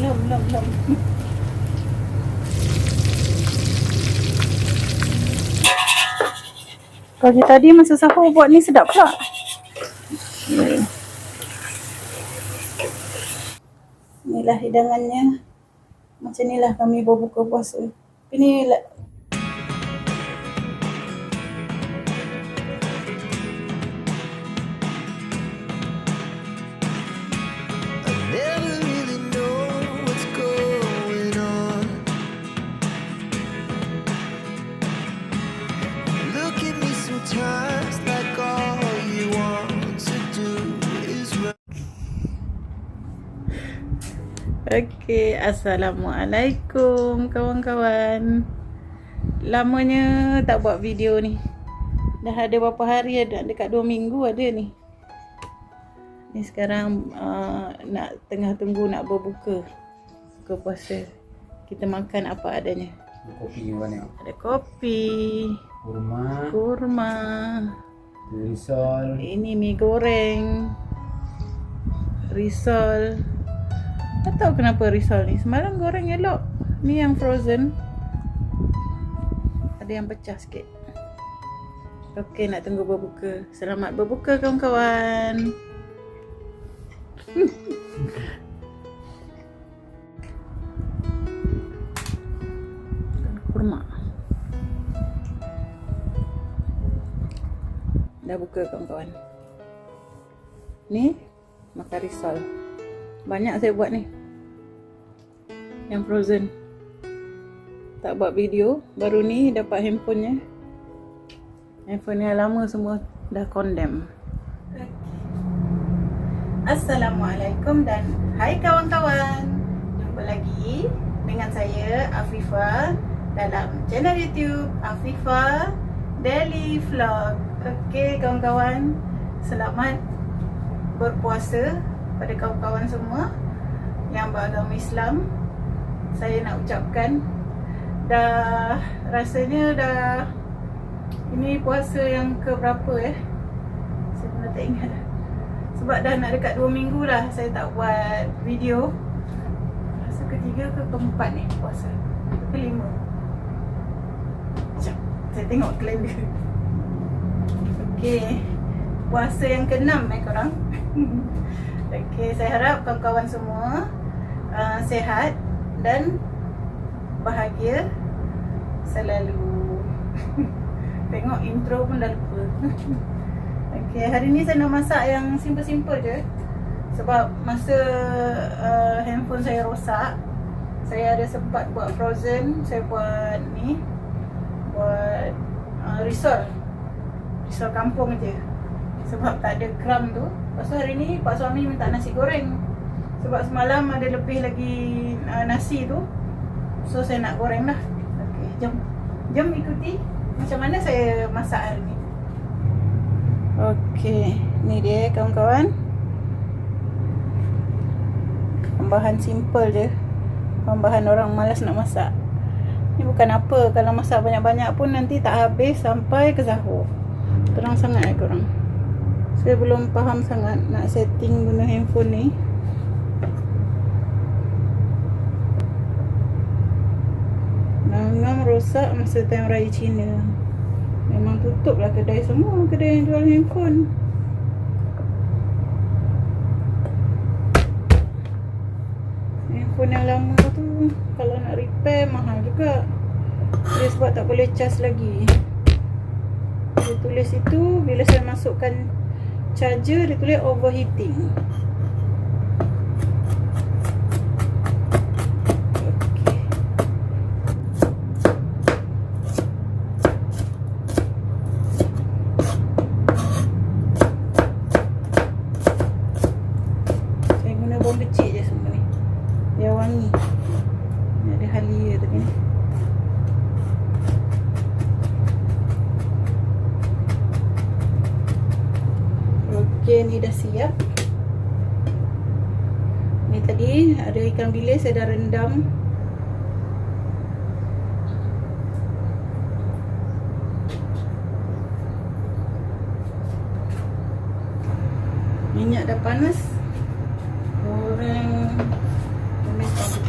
Belum. Pagi tadi masa sahur buat ni sedap pula. Inilah hidangannya. Macam inilah kami berbuka puasa. Ini Never really know what's going on. Look at me sometimes like all you want to do is run. Okey, Assalamualaikum kawan-kawan. Lamanya tak buat video ni. Dah ada berapa hari, ada dekat 2 minggu ada ni. Ni sekarang nak tengah tunggu nak berbuka puasa. Kita makan apa adanya. Kopi ni banyak. Ada kopi, kurma, risol. ini mi goreng, risol. Tak tahu kenapa risol ni. Semalam goreng elok. Ni yang frozen. Ada yang pecah sikit. Okey, nak tunggu berbuka. Selamat berbuka kawan-kawan. Kurma. Dah buka kawan-kawan. Ni makan risol. Banyak saya buat ni. Yang frozen. Tak buat video. Baru ni dapat handphonenya. Handphone yang lama semua dah condemn. Assalamualaikum dan hai kawan-kawan. Jumpa lagi dengan saya Afifah dalam channel YouTube Afifah Daily Vlog. Okey kawan-kawan, selamat berpuasa pada kawan-kawan semua yang beragama Islam. Saya nak ucapkan dah rasanya dah ini puasa yang ke berapa saya pun tak ingat. Sebab dah nak dekat 2 minggu dah saya tak buat video. Rasa ketiga ke keempat ni puasa. Kelima. Sekejap, saya tengok kalender. Okey, puasa yang ke-6 korang. Okey, saya harap kawan-kawan semua sihat dan bahagia selalu. Tengok intro pun dah lupa. Okay, hari ni saya nak masak yang simple-simple je. Sebab masa handphone saya rosak, saya ada sempat buat frozen. Saya buat ni, buat risol kampung je. Sebab tak ada kram tu. Lepas tu hari ni pak suami minta nasi goreng. Sebab semalam ada lebih lagi nasi tu. So saya nak goreng lah. Okay, jom ikuti macam mana saya masak hari ni. Okey, ni dia kawan-kawan. Bahan simple je. Bahan orang malas nak masak. Ni bukan apa, kalau masak banyak-banyak pun nanti tak habis sampai ke sahur. Terang sangat korang. Saya belum faham sangat nak setting guna handphone ni. Ngam rosak masa time raya Cina. Memang tutup lah kedai semua, kedai yang jual handphone. Handphone yang lama tu kalau nak repair mahal juga. Dia sebab tak boleh cas lagi. Dia tulis itu bila saya masukkan charger dia tulis overheating. Bawang kecil je semua ni. Dia wangi. Ni ada halia tadi ni. Okey, ni dah siap. Ni tadi ada ikan bilis saya dah rendam. Minyak dah panas. Goreng tumis bawang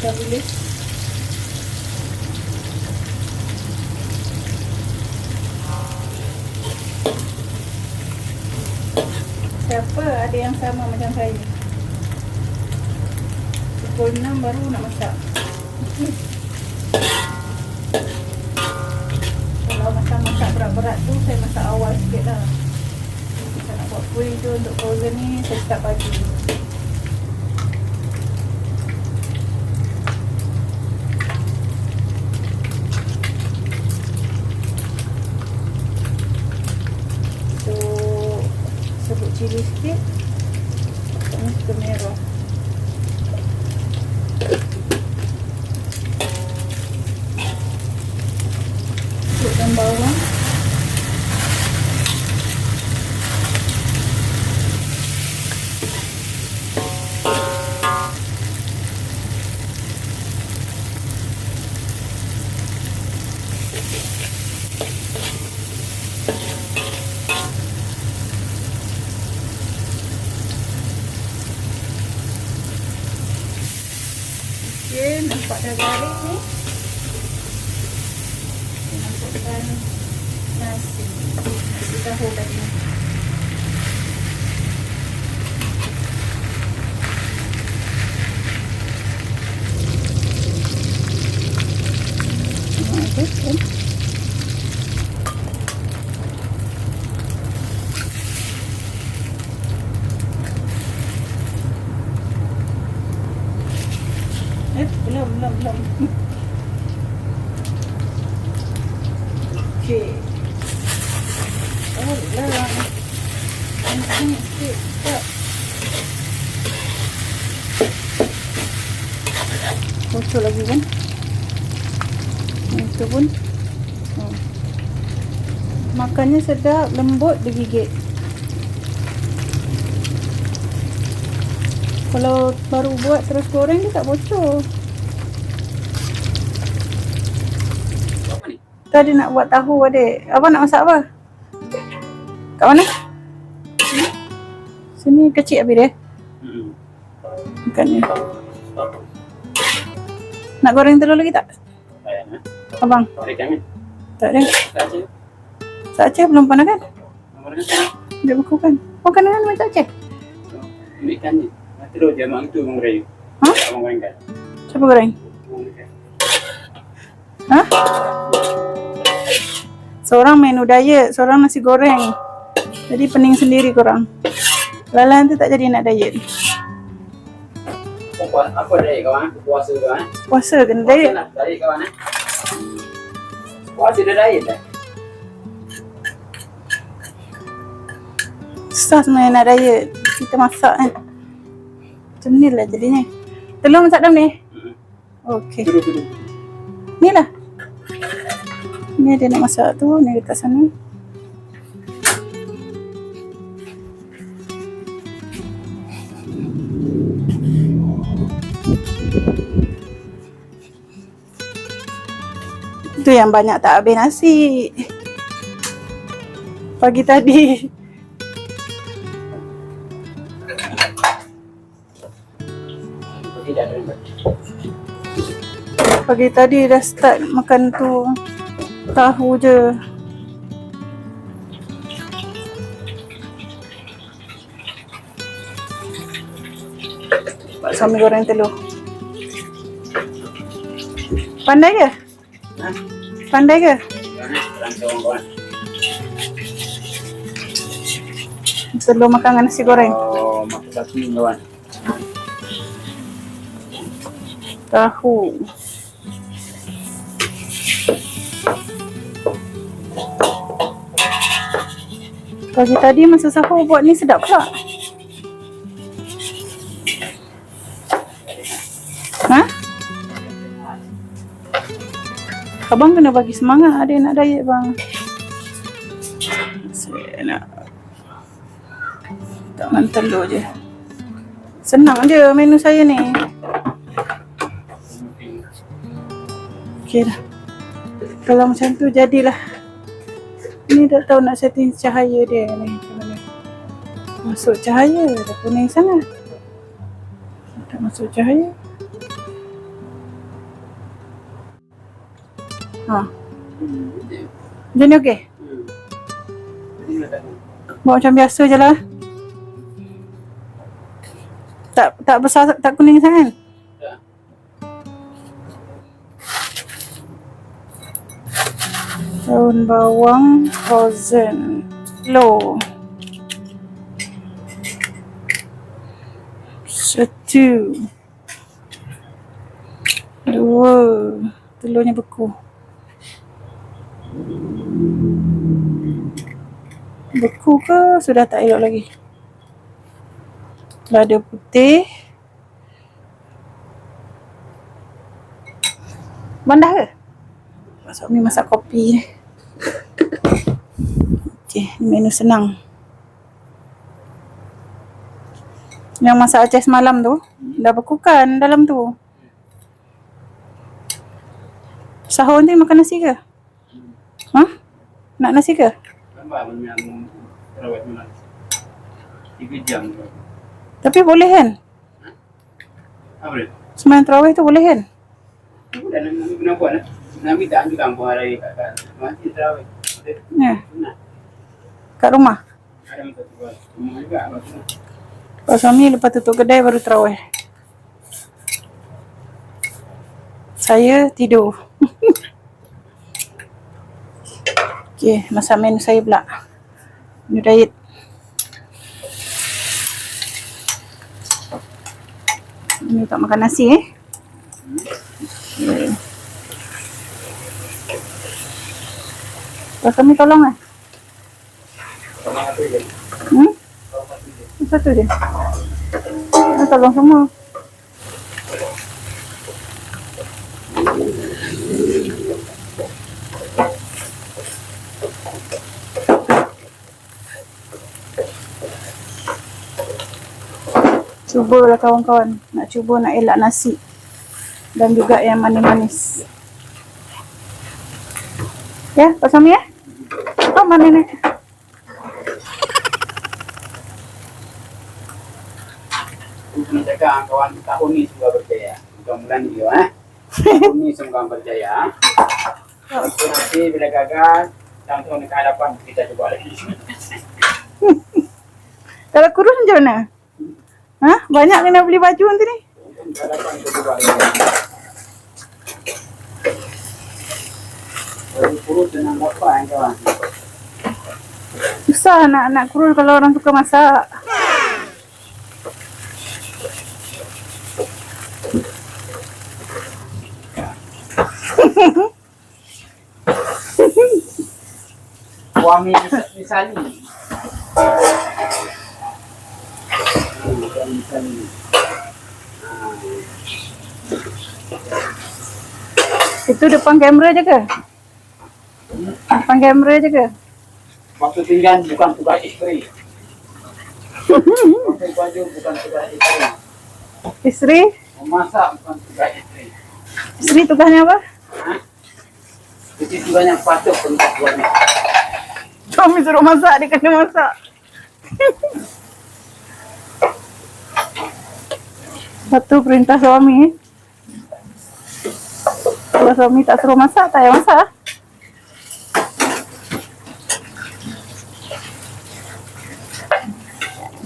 Dah bilis. Siapa ada yang sama macam saya? Pukul 6 baru nak masak. Kalau masak berat-berat tu saya masak awal sikit lah. Saya nak buat kuih tu untuk frozen ni saya start pagi. So sebut cili sikit. Ini suka merah. Dan bawang. Okey, nampak dah garing ni. Masukkan nasi tahu tadi. Okey. Belum. Okey. Oh, lah. Ini sikit. Tak. Bocor lagi kan? Itu pun. Oh. Makannya sedap, lembut digigit. Kalau baru buat terus goreng dia tak bocor. Tadi nak buat tahu adik. Abang nak masak apa? Kat mana? Sini kecil habis dia. Bukannya. Nak goreng telur lagi tak? Abang? Tak ada. Tak Aceh belum pernah kan? Dia buku kan? Oh kanan macam Aceh? Ikan ni. Telur je mak tu orang goreng. Ha? Abang gorengkan. Siapa goreng? Ha? Seorang menu diet, seorang nasi goreng. Jadi pening sendiri korang. Lala nanti tak jadi nak diet. Apa diet kawan? Puasa kawan? Puasa kena diet. Puasa nak diet kawan Puasa dah diet dah. Susah sebenarnya nak diet. Kita masak kan. Macam ni lah jadinya. Telur masak dalam ni? Okey. Duduk. Ni lah. Ni ada nak masak tu, ni dekat sana. Itu yang banyak tak habis nasi. Pagi tadi. Pagi tadi dah start makan tu. Tahu je. Pak suami goreng telur. Pandai ke? Ha? Pandai ke? Telur makan dengan nasi goreng. Oh, makan satu kawan. Tahu. Pagi tadi masa sahur buat ni sedap pula. Ha? Abang kena bagi semangat ada nak diet bang. Saya nak tak makan telur je. Senang je menu saya ni. Okey dah. Kalau macam tu jadilah. Ni tak tahu nak setting cahaya dia ni macam mana. Masuk cahaya dah kuning sangat. Tak masuk cahaya. Ha. Dia. Macam ni okey? Ini letak. Buat macam biasa je lah. Tak besar, tak kuning sangat. Tak. Daun bawang frozen. Low. 1, 2. Telurnya beku. Beku ke sudah tak elok lagi? Lada putih. Bandah ke? Mak suami masak kopi. Okey, ni menu senang. Yang masak Aceh semalam tu, dah bekukan dalam tu. Sahur nanti makan nasi ke? Ha? Nak nasi ke? Lambat yang terawih malam. 3 jam. Tapi boleh kan? Apa dia? Sembahyang tarawih tu boleh kan? Dan Nabi kenapa nak? Nabi tak ambil kampung hari kat masjid terawih. Ya, Nah, kat rumah. ada minta tu rumah juga apa tu. Kalau suami lepas tutup kedai baru tarawih. Saya tidur. Okey, masak menu saya pula. Menu diet. Ini tak makan nasi Okay. Kalau suami tolong lah. Sama apa dia? Satu je. Tolong semua. Cubalah kawan-kawan. Nak cuba nak elak nasi. Dan juga yang manis-manis. Ya, Pak Suami ya? Oh, mana ni? Nak cakap kawan tahun ni semoga berjaya. Mudah-mudahan dia tahun ni semoga berjaya. Nanti bila gagal, dalam tahun ke hadapan kita cuba lagi. Kalau kurus macam mana? Ha? Banyak kena beli baju nanti ni. Hadapan kita cuba lagi. Kalau kurus dengan apa yang kawan? Susah nak kurus kalau orang suka masak. Suami misali. Misali. Itu depan kamera je ke? Depan kamera je ke? Waktu tinggal bukan tugas isteri. Waktu baju bukan tugas isteri. Isteri? Memasak bukan tugas isteri. Isteri tugasnya apa? Jadi tugasnya patut untuk suami. Suami suruh masak, dia kena masak. Satu perintah suami. Kalau suami tak suruh masak, tak payah masak.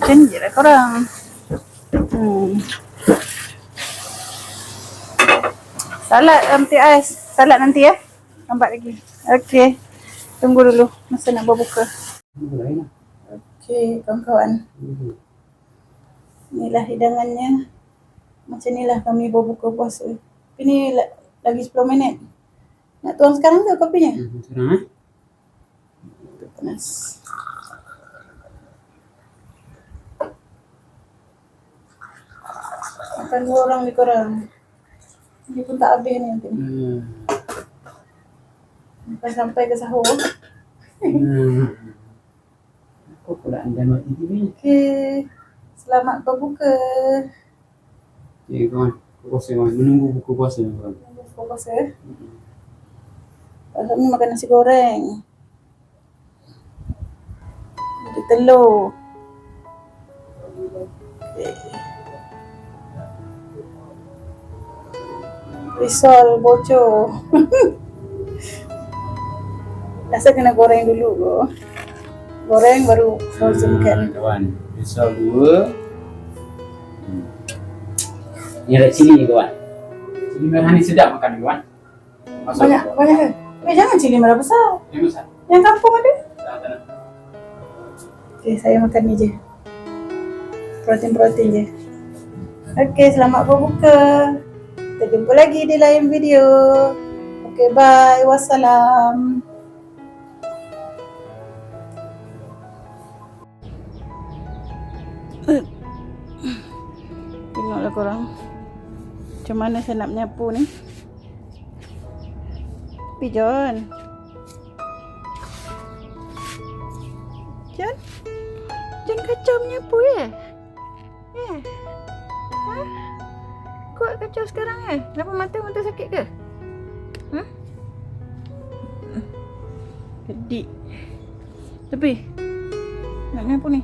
Macam ni je lah korang. Salad empty ais. Salad nanti ya. Lambat lagi. Okey. Tunggu dulu. Masa nak berbuka. Okey, kawan-kawan. Inilah hidangannya. Macam inilah kami berbuka puasa. Ini lagi 10 minit. Nak tuang sekarang ke kopinya? Sekarang Panas. Makan 2 orang ni korang. Ini pun tak habis ni nanti. Sampai ke sahur. Apa pula anda nak ini? Okey. Selamat berbuka. Okey kawan. Puasa kawan. Menunggu buku puasa kawan. Buka puasa. Kalau ni makan nasi goreng. Ada telur. Okay. Risol bocor. Rasa kena goreng dulu bro. Goreng baru frozen kan. Kawan, pisau 2. Ini ada cili ni kawan. Cili merah ni sedap makan kawan. Masuk. Banyak ke? Jangan cili merah besar. Ini besar. Yang kampung ada. Tak. Okay, saya makan ni je. Protein je. Okay, selamat berbuka. Kita jumpa lagi di lain video. Okay, bye. Wassalam. Tengoklah korang. Macam mana saya nak menyapu ni. John. John kacau menyapu ya? Ha? Kuat kacau sekarang Kenapa mata sakit ke? Kedik. Lebih. Nak menyapu ni.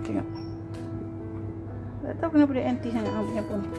Tengok. Tak tahu kenapa dia anti sangat nak menyapu ni.